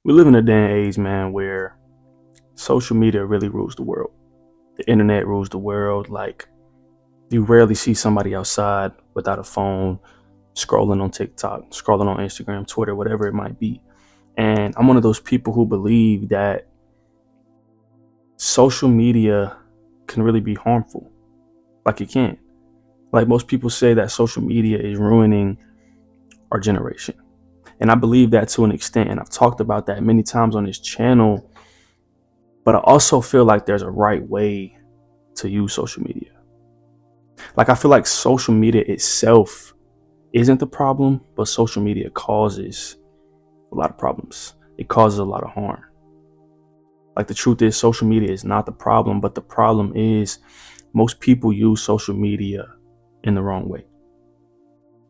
We live in a day and age, man, where social media really rules the world. The internet rules the world. Like, you rarely see somebody outside without a phone, scrolling on TikTok, scrolling on Instagram, Twitter, whatever it might be. And I'm one of those people who believe that social media can really be harmful. Like, it can. Like, most people say that social media is ruining our generation. And I believe that to an extent. And I've talked about that many times on this channel. But I also feel like there's a right way to use social media. Like, I feel like social media itself isn't the problem, but social media causes a lot of problems. It causes a lot of harm. Like, the truth is, social media is not the problem, but the problem is most people use social media in the wrong way.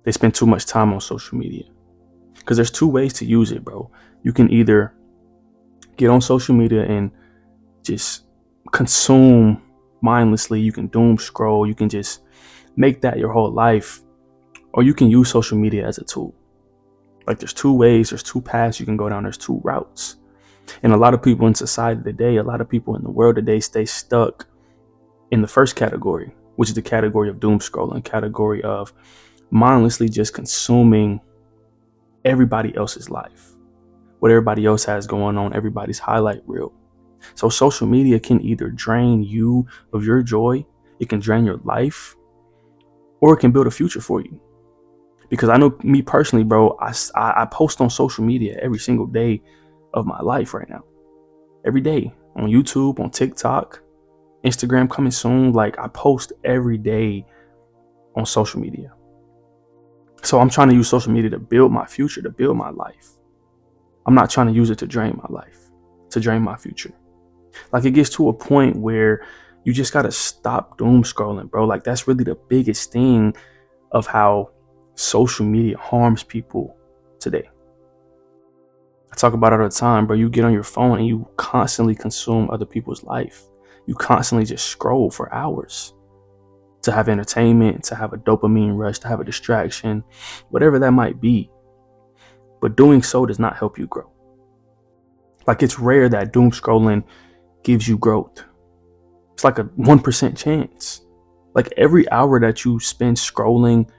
They spend too much time on social media. Because there's two ways to use it, bro. You can either get on social media and just consume mindlessly. You can doom scroll. You can just make that your whole life. Or you can use social media as a tool. Like, there's two ways, there's two paths you can go down, there's two routes. And a lot of people in society today, a lot of people in the world today stay stuck in the first category, which is the category of doom scrolling, category of mindlessly just consuming everybody else's life, what everybody else has going on, everybody's highlight reel. So social media can either drain you of your joy, it can drain your life, or it can build a future for you. Because I know me personally, bro, I post on social media every single day of my life right now. Every day on YouTube, on TikTok, Instagram coming soon. Like, I post every day on social media. So I'm trying to use social media to build my future, to build my life. I'm not trying to use it to drain my life, to drain my future. Like, it gets to a point where you just got to stop doom scrolling, bro. Like, that's really the biggest thing of how social media harms people today. I talk about it all the time, bro. You get on your phone and you constantly consume other people's life. You constantly just scroll for hours to have entertainment, to have a dopamine rush, to have a distraction, whatever that might be. But doing so does not help you grow. Like, it's rare that doom scrolling gives you growth. It's like a 1% chance. Like, every hour that you spend scrolling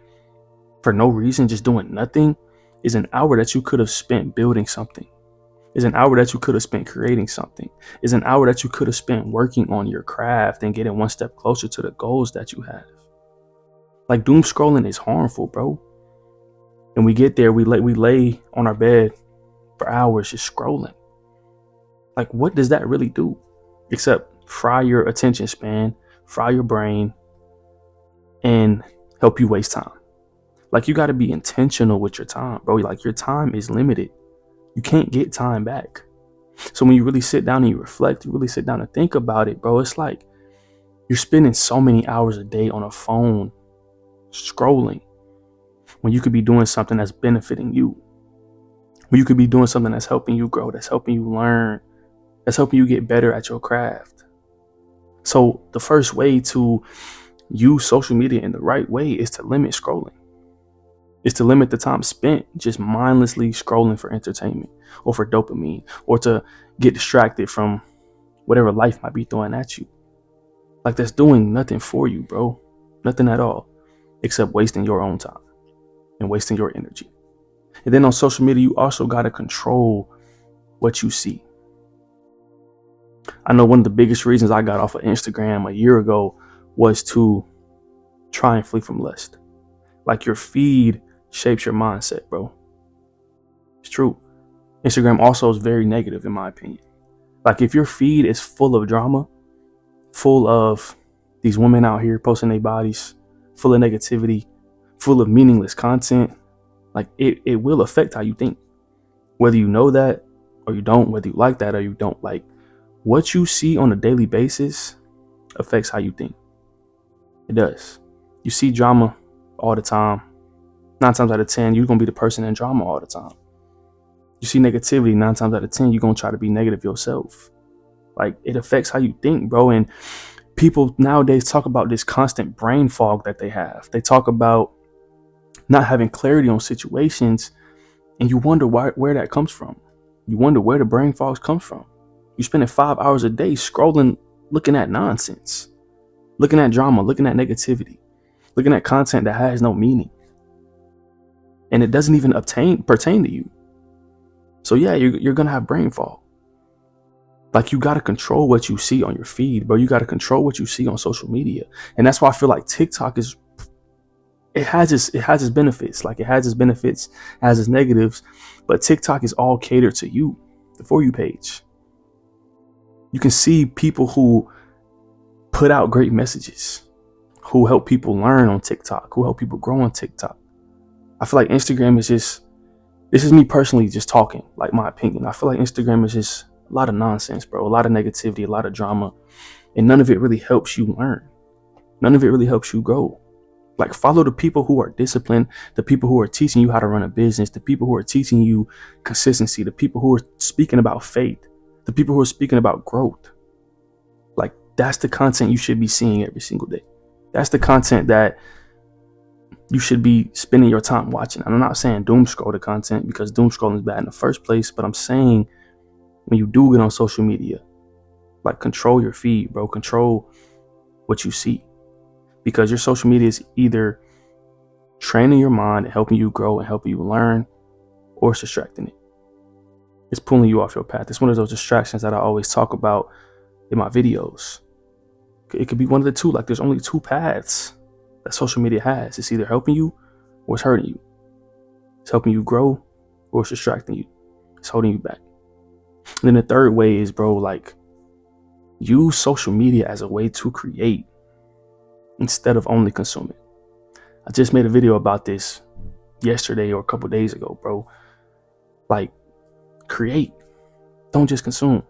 for no reason, just doing nothing, is an hour that you could have spent building something, is an hour that you could have spent creating something, is an hour that you could have spent working on your craft and getting one step closer to the goals that you have. Like, doom scrolling is harmful, bro. And we get there, we lay on our bed for hours just scrolling. Like, what does that really do? Except fry your attention span, fry your brain, and help you waste time. Like, you got to be intentional with your time, bro. Like, your time is limited. You can't get time back. So when you really sit down and you reflect, you really sit down and think about it, bro, it's like you're spending so many hours a day on a phone scrolling when you could be doing something that's benefiting you. When you could be doing something that's helping you grow, that's helping you learn, that's helping you get better at your craft. So the first way to use social media in the right way is to limit scrolling. Is to limit the time spent just mindlessly scrolling for entertainment or for dopamine or to get distracted from whatever life might be throwing at you. Like, that's doing nothing for you, bro. Nothing at all, except wasting your own time and wasting your energy. And then on social media, you also got to control what you see. I know one of the biggest reasons I got off of Instagram a year ago was to try and flee from lust. Like, your feed shapes your mindset, bro. It's true. Instagram also is very negative, in my opinion. Like, if your feed is full of drama, full of these women out here posting their bodies, full of negativity, full of meaningless content, like, it will affect how you think. Whether you know that or you don't, whether you like that or you don't, like, what you see on a daily basis affects how you think. It does. You see drama all the time. 9 times out of 10, you're going to be the person in drama all the time. You see negativity, 9 times out of 10, you're going to try to be negative yourself. Like, it affects how you think, bro. And people nowadays talk about this constant brain fog that they have. They talk about not having clarity on situations, and you wonder where that comes from. You wonder where the brain fog comes from. You're spending 5 hours a day scrolling, looking at nonsense, looking at drama, looking at negativity, looking at content that has no meaning. And it doesn't even pertain to you. So yeah, you're going to have brain fog. Like, you got to control what you see on your feed, bro. You got to control what you see on social media. And that's why I feel like TikTok it has its benefits. Like, it has its benefits, has its negatives, but TikTok is all catered to you, the For You page. You can see people who put out great messages, who help people learn on TikTok, who help people grow on TikTok. I feel like Instagram is just, this is me personally just talking, like, my opinion. I feel like Instagram is just a lot of nonsense, bro. A lot of negativity, a lot of drama, and none of it really helps you learn. None of it really helps you grow. Like, follow the people who are disciplined, the people who are teaching you how to run a business, the people who are teaching you consistency, the people who are speaking about faith, the people who are speaking about growth. Like, that's the content you should be seeing every single day. That's the content that you should be spending your time watching. And I'm not saying doom scroll the content, because doom scrolling is bad in the first place, but I'm saying when you do get on social media, like, control your feed, bro. Control what you see, because your social media is either training your mind and helping you grow and helping you learn, or it's distracting it. It's pulling you off your path. It's one of those distractions that I always talk about in my videos. It could be one of the two. Like, there's only two paths that social media has. It's either helping you or it's hurting you. It's helping you grow or it's distracting you. It's holding you back. And then the third way is, bro, like, use social media as a way to create instead of only consuming. I just made a video about this yesterday or a couple days ago, bro. Like, create. Don't just consume.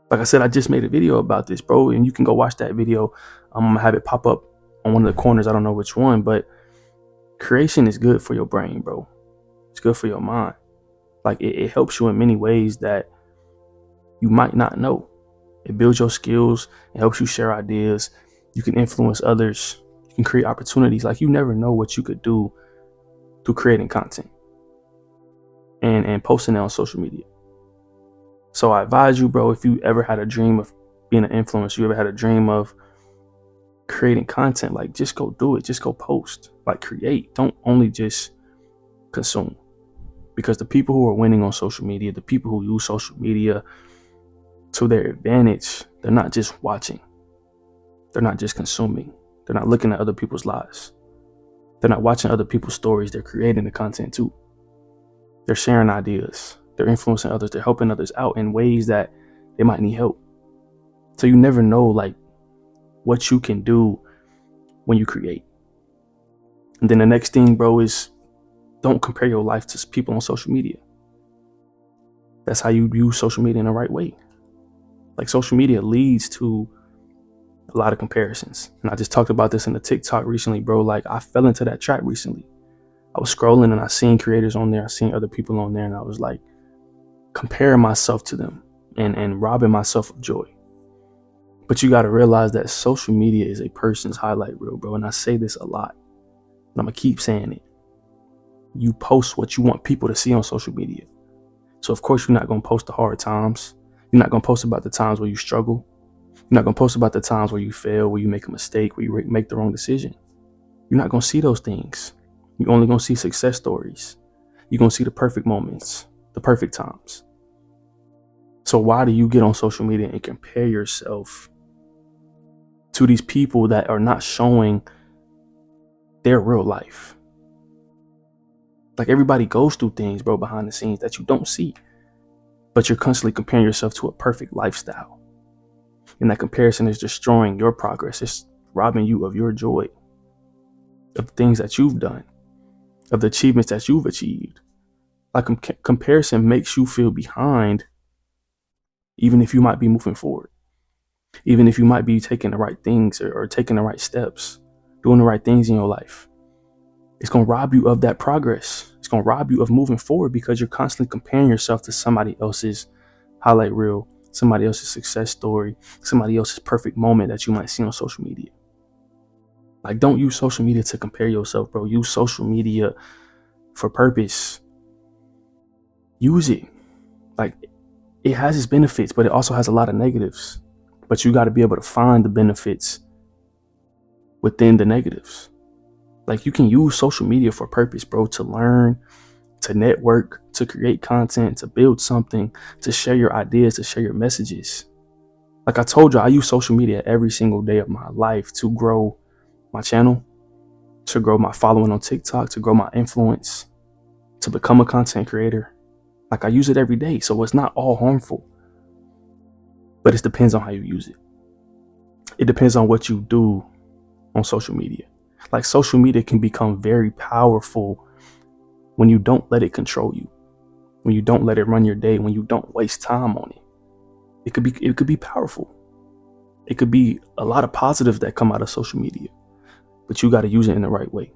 Like I said, I just made a video about this, bro, and you can go watch that video. I'm gonna have it pop up on one of the corners. I don't know which one, but creation is good for your brain, bro. It's good for your mind. Like, it helps you in many ways that you might not know. It builds your skills. It helps you share ideas. You can influence others. You can create opportunities. Like, you never know what you could do through creating content and posting it on social media. So I advise you, bro, if you ever had a dream of being an influencer, you ever had a dream of creating content, like, just go do it. Just go post. Like, create. Don't only just consume. Because the people who are winning on social media, the people who use social media to their advantage, they're not just watching. They're not just consuming. They're not looking at other people's lives. They're not watching other people's stories. They're creating the content too. They're sharing ideas. They're influencing others. They're helping others out in ways that they might need help. So you never know, like, what you can do when you create. And then the next thing, bro, is don't compare your life to people on social media. That's how you use social media in the right way. Like, social media leads to a lot of comparisons. And I just talked about this in the TikTok recently, bro. Like, I fell into that trap recently. I was scrolling and I seen creators on there. I seen other people on there, and I was like comparing myself to them and robbing myself of joy. But you got to realize that social media is a person's highlight reel, bro. And I say this a lot, and I'm going to keep saying it. You post what you want people to see on social media. So of course, you're not going to post the hard times. You're not going to post about the times where you struggle. You're not going to post about the times where you fail, where you make a mistake, where you make the wrong decision. You're not going to see those things. You're only going to see success stories. You're going to see the perfect moments, the perfect times. So why do you get on social media and compare yourself to these people that are not showing their real life? Like, everybody goes through things, bro, behind the scenes that you don't see, but you're constantly comparing yourself to a perfect lifestyle. And that comparison is destroying your progress. It's robbing you of your joy, of the things that you've done, of the achievements that you've achieved. Like, comparison makes you feel behind, even if you might be moving forward, even if you might be taking the right things or taking the right steps, doing the right things in your life. It's going to rob you of that progress. It's going to rob you of moving forward, because you're constantly comparing yourself to somebody else's highlight reel, somebody else's success story, somebody else's perfect moment that you might see on social media. Like, don't use social media to compare yourself, bro. Use social media for purpose. use it. Like, it has its benefits, but it also has a lot of negatives. But you got to be able to find the benefits within the negatives. Like, you can use social media for a purpose, bro, to learn, to network, to create content, to build something, to share your ideas, to share your messages. Like I told you, I use social media every single day of my life to grow my channel, to grow my following on TikTok, to grow my influence, to become a content creator. Like, I use it every day, so it's not all harmful, but it depends on how you use it. It depends on what you do on social media. Like, social media can become very powerful when you don't let it control you, when you don't let it run your day, when you don't waste time on it. It could be powerful. It could be a lot of positives that come out of social media, but you got to use it in the right way.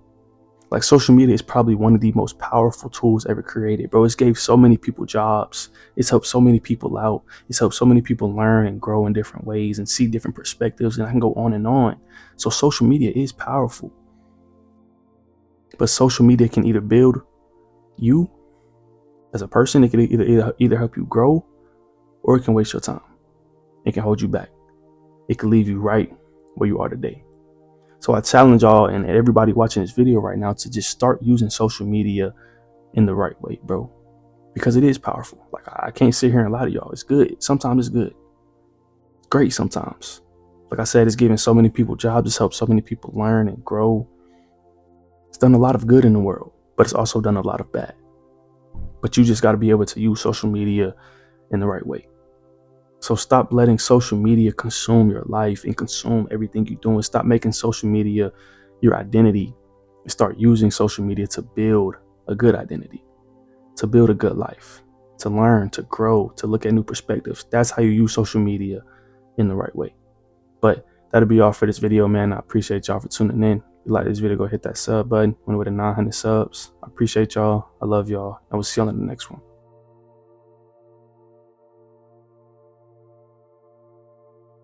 Like, social media is probably one of the most powerful tools ever created, bro. It's gave so many people jobs. It's helped so many people out. It's helped so many people learn and grow in different ways and see different perspectives. And I can go on and on. So social media is powerful, but social media can either build you as a person. It can either help you grow, or it can waste your time. It can hold you back. It can leave you right where you are today. So I challenge y'all and everybody watching this video right now to just start using social media in the right way, bro, because it is powerful. Like, I can't sit here and lie to y'all. It's good. Sometimes it's good. It's great sometimes. Like I said, it's giving so many people jobs. It's helped so many people learn and grow. It's done a lot of good in the world, but it's also done a lot of bad. But you just got to be able to use social media in the right way. So stop letting social media consume your life and consume everything you're doing. Stop making social media your identity and start using social media to build a good identity, to build a good life, to learn, to grow, to look at new perspectives. That's how you use social media in the right way. But that'll be all for this video, man. I appreciate y'all for tuning in. If you like this video, go hit that sub button. When we're at 900 subs, I appreciate y'all. I love y'all. And we'll see y'all in the next one.